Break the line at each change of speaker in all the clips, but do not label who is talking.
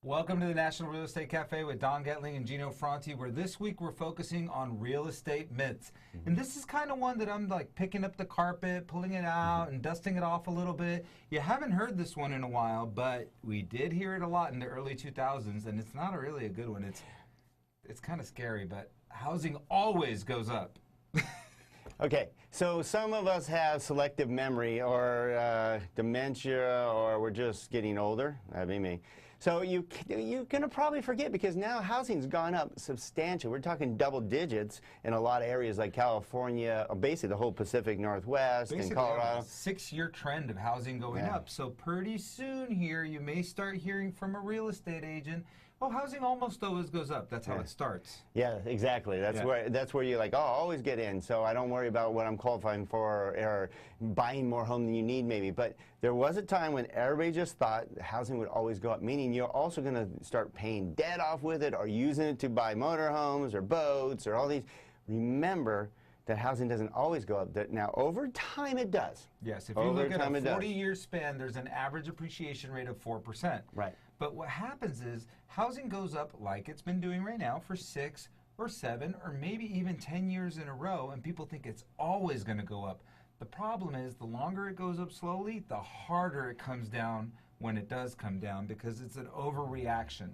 Welcome to the National Real Estate Cafe with Don Getling and Gino Franti, where this week we're focusing on real estate myths. And this is kind of one that I'm like picking up the carpet, pulling it out, and dusting it off a little bit. You haven't heard this one in a while, but we did hear it a lot in the early 2000s, and it's not really a good one. It's kind of scary, but housing always goes up.
Okay, so some of us have selective memory or dementia, or we're just getting older. That'd be me. So you're going to probably forget because now housing's gone up substantially. We're talking double digits in a lot of areas like California, basically the whole Pacific Northwest and Colorado.
A 6-year trend of housing going up. So pretty soon here you may start hearing from a real estate agent, oh, housing almost always goes up. That's how it starts.
Yeah, exactly. That's where you're like, oh, I'll always get in, so I don't worry about what I'm qualifying for or buying more home than you need maybe. But there was a time when everybody just thought housing would always go up, meaning you're also going to start paying debt off with it or using it to buy motorhomes or boats or all these. Remember that housing doesn't always go up. Now, over time it does.
Yes, if you look at a 40-year span, there's an average appreciation rate of 4%.
Right.
But what happens is housing goes up like it's been doing right now for 6 or 7 or maybe even 10 years in a row, and people think it's always going to go up. The problem is the longer it goes up slowly, the harder it comes down when it does come down because it's an overreaction.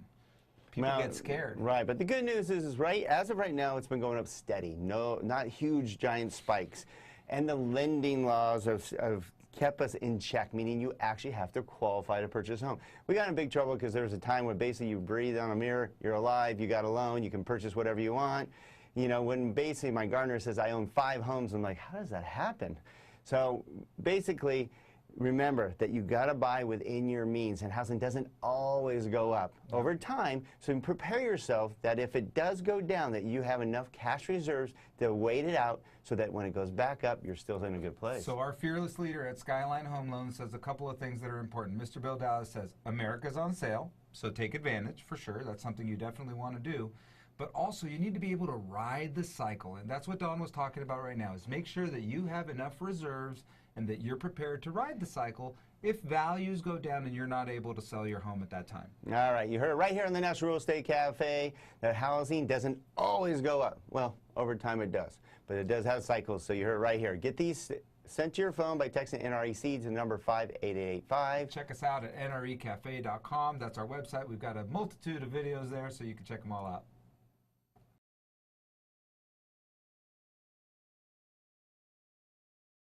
People get scared.
Right, but the good news is as of right now, it's been going up steady. No, not huge, giant spikes. And the lending laws have kept us in check, meaning you actually have to qualify to purchase a home. We got in big trouble because there was a time when basically you breathe on a mirror, you're alive, you got a loan, you can purchase whatever you want. You know, when basically my gardener says I own 5 homes, I'm like, how does that happen? So basically, remember that you got to buy within your means, and housing doesn't always go up over time. So prepare yourself that if it does go down, that you have enough cash reserves to wait it out so that when it goes back up, you're still in a good place.
So our fearless leader at Skyline Home Loans says a couple of things that are important. Mr. Bill Dallas says, America's on sale, so take advantage for sure. That's something you definitely want to do. But also, you need to be able to ride the cycle, and that's what Don was talking about right now, is make sure that you have enough reserves and that you're prepared to ride the cycle if values go down and you're not able to sell your home at that time.
All right, you heard it right here on the National Real Estate Cafe that housing doesn't always go up. Well, over time it does, but it does have cycles, so you heard it right here. Get these sent to your phone by texting NREC to the number 58885.
Check us out at nrecafe.com. That's our website. We've got a multitude of videos there, so you can check them all out.